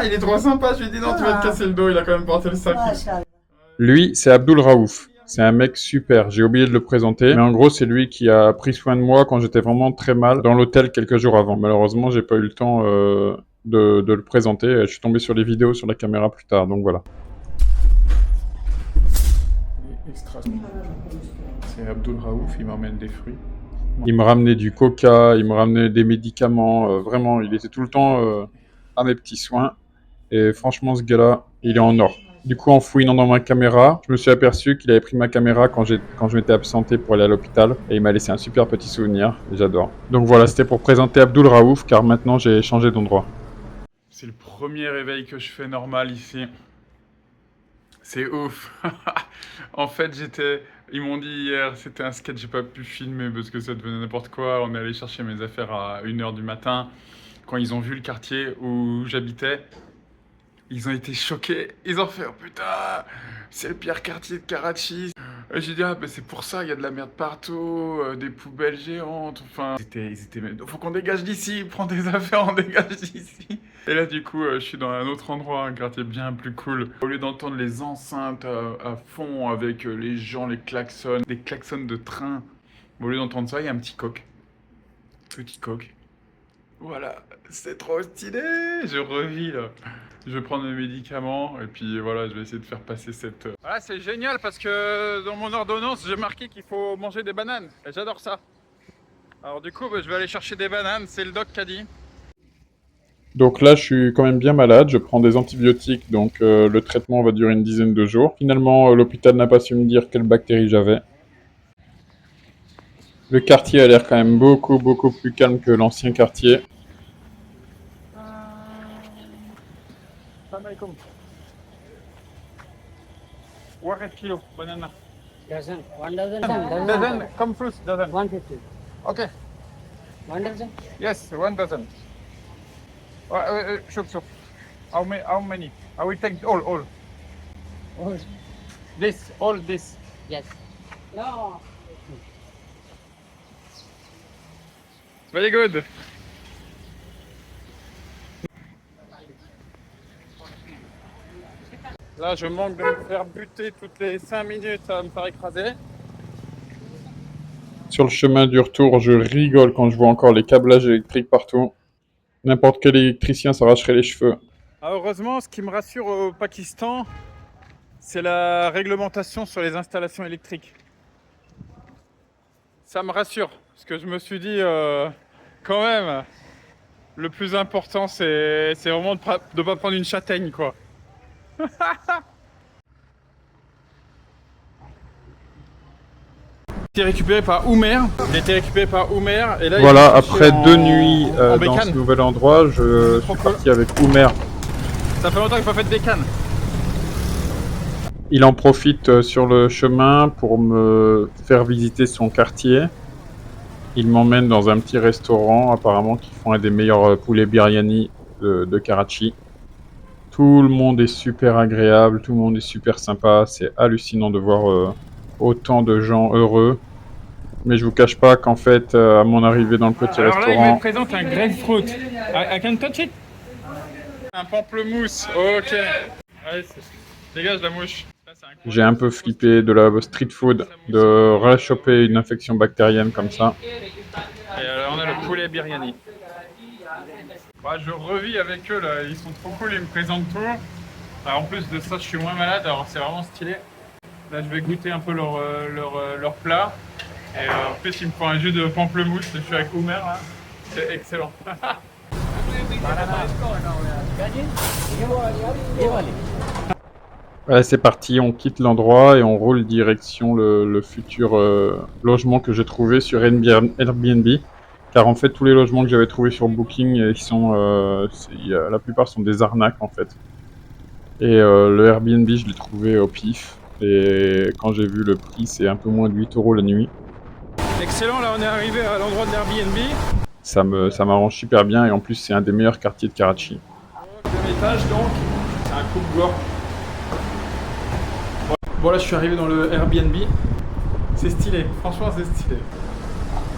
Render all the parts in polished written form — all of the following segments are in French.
Il est trop sympa, je lui ai dit non, tu vas te casser le dos, il a quand même porté le sac. Lui, c'est Abdul Raouf. C'est un mec super, j'ai oublié de le présenter. Mais en gros, c'est lui qui a pris soin de moi quand j'étais vraiment très mal dans l'hôtel quelques jours avant. Malheureusement, j'ai pas eu le temps de le présenter. Je suis tombé sur les vidéos sur la caméra plus tard, donc voilà. Extra. C'est Abdul Raouf, il m'emmène des fruits. Il me ramenait du coca, il me ramenait des médicaments. Vraiment, il était tout le temps à mes petits soins. Et franchement, ce gars-là, il est en or. Du coup, en fouinant dans ma caméra, je me suis aperçu qu'il avait pris ma caméra quand je m'étais absenté pour aller à l'hôpital. Et il m'a laissé un super petit souvenir. Et j'adore. Donc voilà, c'était pour présenter Abdul Raouf, car maintenant j'ai changé d'endroit. C'est le premier réveil que je fais normal ici. C'est ouf. En fait, ils m'ont dit hier, c'était un sketch, j'ai pas pu filmer parce que ça devenait n'importe quoi. On est allé chercher mes affaires à 1h du matin. Quand ils ont vu le quartier où j'habitais, ils ont été choqués. Ils ont fait, oh putain, c'est le pire quartier de Karachi. J'ai dit, ah ben c'est pour ça, il y a de la merde partout, des poubelles géantes, enfin... Ils étaient faut qu'on dégage d'ici, prends tes affaires, on dégage d'ici. Et là du coup, je suis dans un autre endroit, un quartier bien plus cool. Au lieu d'entendre les enceintes à fond avec les gens, les klaxons, des klaxons de train, au lieu d'entendre ça, il y a un petit coq. Petit coq. Voilà, c'est trop stylé, je revis là. Je vais prendre mes médicaments et puis voilà, je vais essayer de faire passer cette... Voilà, c'est génial parce que dans mon ordonnance, j'ai marqué qu'il faut manger des bananes. Et j'adore ça. Alors du coup, je vais aller chercher des bananes, c'est le doc qui a dit. Donc là, je suis quand même bien malade. Je prends des antibiotiques, donc le traitement va durer une dizaine de jours. Finalement, l'hôpital n'a pas su me dire quelle bactérie j'avais. Le quartier a l'air quand même beaucoup plus calme que l'ancien quartier. Salam alaikum. 1 kilo banana. Dozen. 1 dozen. Dozen, come fruits, dozen. 150. Okay. 1 dozen. Yes, 1 dozen. Sure. How many? I will take all. Oh, All this. yes. No. Very good. Là, je manque de me faire buter toutes les 5 minutes à me faire écraser. Sur le chemin du retour, je rigole quand je vois encore les câblages électriques partout. N'importe quel électricien s'arracherait les cheveux. Ah, heureusement, ce qui me rassure au Pakistan, c'est la réglementation sur les installations électriques. Ça me rassure, parce que je me suis dit, quand même, le plus important, c'est vraiment de ne pas prendre une châtaigne, quoi. J'ai été récupéré par Oumer. Et là, Voilà, après 2 nuits en dans bécane. ce nouvel endroit, je suis parti avec Oumer. Ça fait longtemps que j'ai pas fait de bécane. Il en profite sur le chemin pour me faire visiter son quartier. Il m'emmène dans un petit restaurant, apparemment, qui font un des meilleurs poulets biryani de Karachi. Tout le monde est super agréable, tout le monde est super sympa. C'est hallucinant de voir autant de gens heureux. Mais je vous cache pas qu'en fait, à mon arrivée dans le petit Alors là, il me restaurant, présente un grapefruit. I can touch it? Un pamplemousse, ok. Allez, dégage la mouche. Ça, c'est un coin. j'ai un peu flippé de la street food, de rechoper une infection bactérienne comme ça. Et on a le poulet biryani. Bah, je revis avec eux là, ils sont trop cool, ils me présentent tout. Alors, en plus de ça, je suis moins malade, alors c'est vraiment stylé. Là, je vais goûter un peu leur plat. Et en plus, il me font un jus de pamplemousse, je suis avec Oumer là. C'est excellent. Voilà, c'est parti, on quitte l'endroit et on roule direction le futur logement que j'ai trouvé sur Airbnb. Car en fait, tous les logements que j'avais trouvés sur Booking, la plupart sont des arnaques en fait. Et le Airbnb, je l'ai trouvé au pif. Et quand j'ai vu le prix, c'est un peu moins de 8 € la nuit. Excellent, là on est arrivé à l'endroit de l'Airbnb. Ça m'arrange super bien et en plus, c'est un des meilleurs quartiers de Karachi. 2e étage donc, c'est un coupe-gorge. Bon là je suis arrivé dans le Airbnb. C'est stylé, franchement c'est stylé.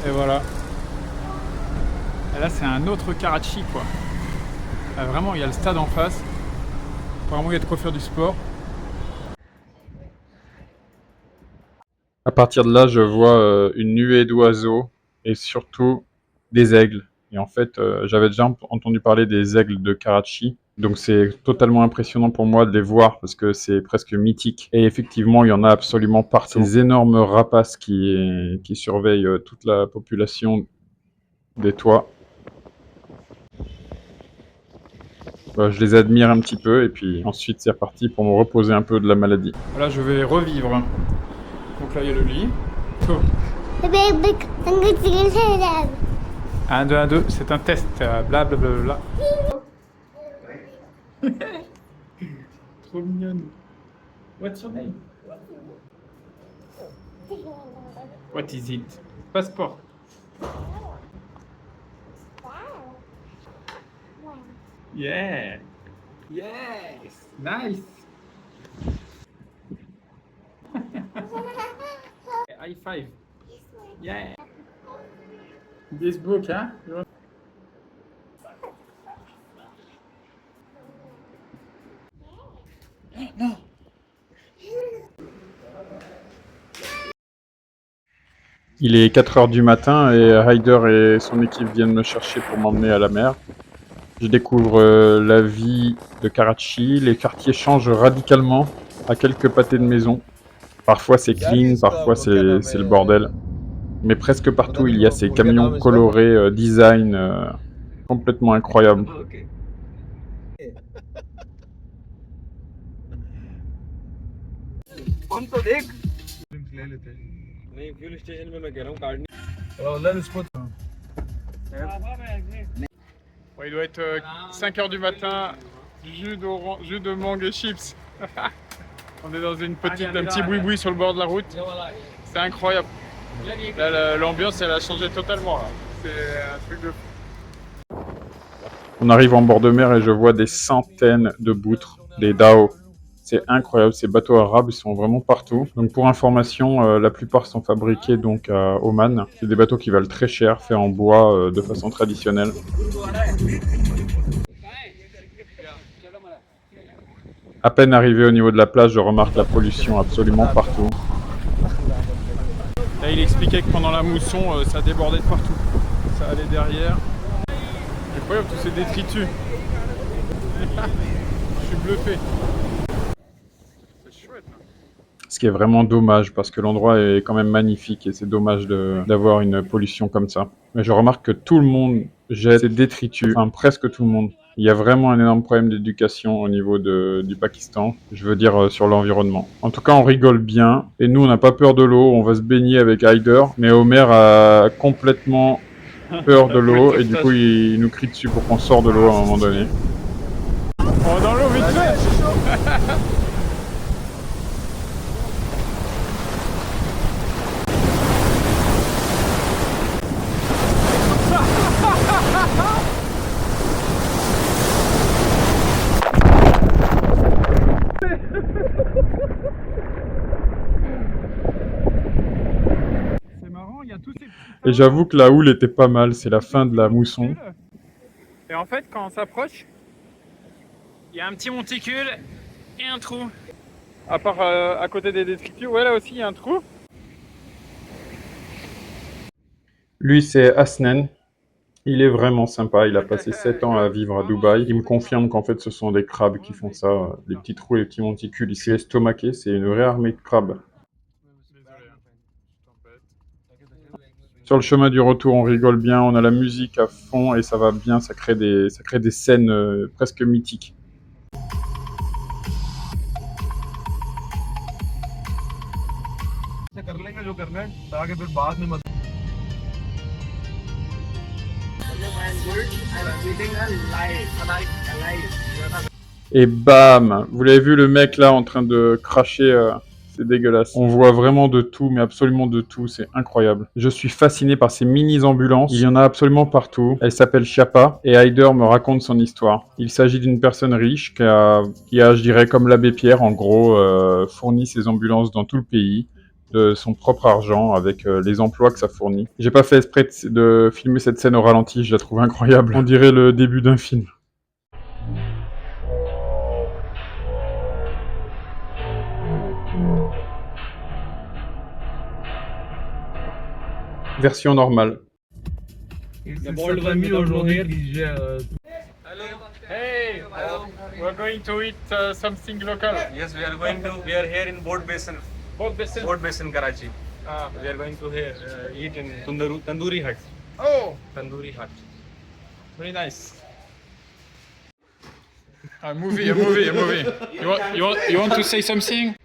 Et voilà. Et là c'est un autre Karachi quoi. Vraiment, il y a le stade en face. Apparemment, il y a de quoi faire du sport. À partir de là, je vois une nuée d'oiseaux et surtout des aigles. Et en fait, j'avais déjà entendu parler des aigles de Karachi. Donc c'est totalement impressionnant pour moi de les voir parce que c'est presque mythique. Et effectivement, il y en a absolument partout. Ces énormes rapaces qui surveillent toute la population des toits. Je les admire un petit peu et puis ensuite c'est reparti pour me reposer un peu de la maladie. Là, je vais revivre. Donc là, il y a le lit. Oh. 1, 2, 1, 2, c'est un test. Blablabla. Trop mignonne. What's your name? What is it? Passeport. Yeah. Yes. Nice. High five. Yeah. This book, hein? Non. Il est 4 h du matin et Ryder et son équipe viennent me chercher pour m'emmener à la mer. Je découvre la vie de Karachi. Les quartiers changent radicalement à quelques pâtés de maison. Parfois c'est clean, parfois c'est le bordel. Mais presque partout il y a ces camions colorés, design complètement incroyables. Ouais, il doit être 5 h du matin, jus de mangue et chips. On est dans un petit boui-boui sur le bord de la route. C'est incroyable. Là, l'ambiance, elle a changé totalement. Là. C'est un truc de fou. On arrive en bord de mer et je vois des centaines de boutres, des dhows. C'est incroyable, ces bateaux arabes, ils sont vraiment partout. Donc pour information, la plupart sont fabriqués donc à Oman. C'est des bateaux qui valent très cher, faits en bois de façon traditionnelle. À peine arrivé au niveau de la plage, je remarque la pollution absolument partout. Là, il expliquait que pendant la mousson, ça débordait de partout. Ça allait derrière. Incroyable, tous ces détritus. Je suis bluffé. C'est chouette. Ce qui est vraiment dommage parce que l'endroit est quand même magnifique et c'est dommage d'avoir une pollution comme ça. Mais je remarque que tout le monde jette ces détritus, enfin presque tout le monde. Il y a vraiment un énorme problème d'éducation au niveau du Pakistan, je veux dire sur l'environnement. En tout cas, on rigole bien et nous, on n'a pas peur de l'eau, on va se baigner avec Ryder, mais Homer a complètement peur de l'eau et du coup, il nous crie dessus pour qu'on sorte de l'eau à un moment donné. Oh, dans l'eau, vite fait. Et j'avoue que la houle était pas mal, c'est la fin de la mousson. Et en fait, quand on s'approche, il y a un petit monticule et un trou. À part à côté des détritus, ouais, là aussi il y a un trou. Lui, c'est Hasnan. Il est vraiment sympa, il a passé 7 ans à vivre à Dubaï. Il me confirme qu'en fait ce sont des crabes qui font ça, les petits trous et les petits monticules. Il s'est estomaqué, c'est une vraie armée de crabes. Sur le chemin du retour, on rigole bien, on a la musique à fond et ça va bien, ça crée des scènes presque mythiques. Et bam! Vous l'avez vu le mec là en train de cracher, c'est dégueulasse. On voit vraiment de tout, mais absolument de tout, c'est incroyable. Je suis fasciné par ces mini-ambulances, il y en a absolument partout. Elle s'appelle Chiappa et Ryder me raconte son histoire. Il s'agit d'une personne riche qui a, je dirais comme l'abbé Pierre, en gros, fourni ses ambulances dans tout le pays de son propre argent avec les emplois que ça fournit. J'ai pas fait exprès de filmer cette scène au ralenti, je la trouve incroyable. On dirait le début d'un film. version normale. The bald one without no hair. Hey, we're going to eat something local. Yes, we are here in Boat Basin. Both basin. Boat Basin, Karachi. We are going to here eat in Tandoori Hut. Oh, Tandoori Hut. very nice. A movie. You want to say something?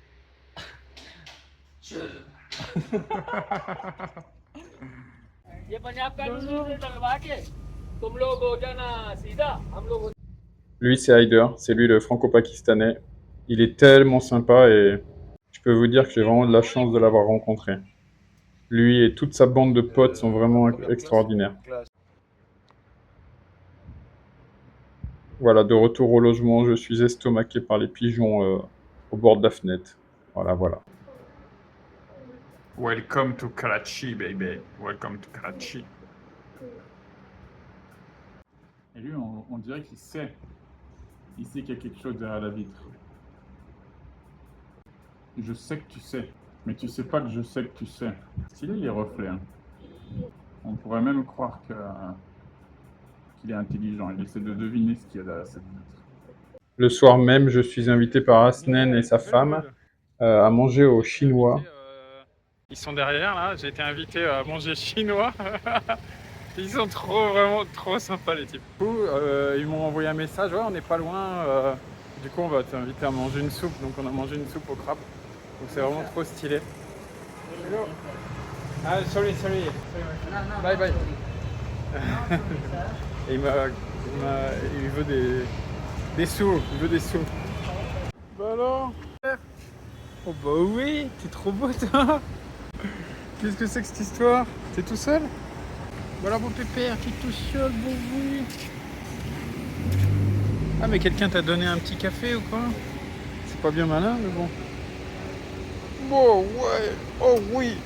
ये पंजाब का दूसरे तलवा के तुम लोग हो जाना सीधा हम लोग Lui, c'est Haider, c'est lui le franco-pakistanais. Il est tellement sympa et je peux vous dire que j'ai vraiment de la chance de l'avoir rencontré. Lui et toute sa bande de potes sont vraiment extraordinaires. Voilà, de retour au logement, je suis estomaqué par les pigeons au bord de la fenêtre. Voilà. Welcome to Karachi, baby. Welcome to Karachi. Et lui, on dirait qu'il sait. Il sait qu'il y a quelque chose derrière la vitre. Je sais que tu sais, mais tu sais pas que je sais que tu sais. Stylé les reflets. Hein. On pourrait même croire qu'il est intelligent. Il essaie de deviner ce qu'il y a derrière cette vitre. Le soir même, je suis invité par Hasnen et sa femme à manger au chinois. Ils sont derrière là, j'ai été invité à manger chinois. Ils sont vraiment trop sympas les types. Du coup, ils m'ont envoyé un message, ouais on n'est pas loin, du coup on va t'inviter à manger une soupe. Donc on a mangé une soupe au crabe. Donc c'est vraiment trop stylé. Ah sorry. Bye. Et il veut des sous, Bah alors? Oh bah oui, t'es trop beau toi. Qu'est-ce que c'est que cette histoire? T'es tout seul? Voilà mon pépère, t'es tout seul, bon oui. Ah mais quelqu'un t'a donné un petit café ou quoi? C'est pas bien malin mais bon. Bon ouais, oh oui.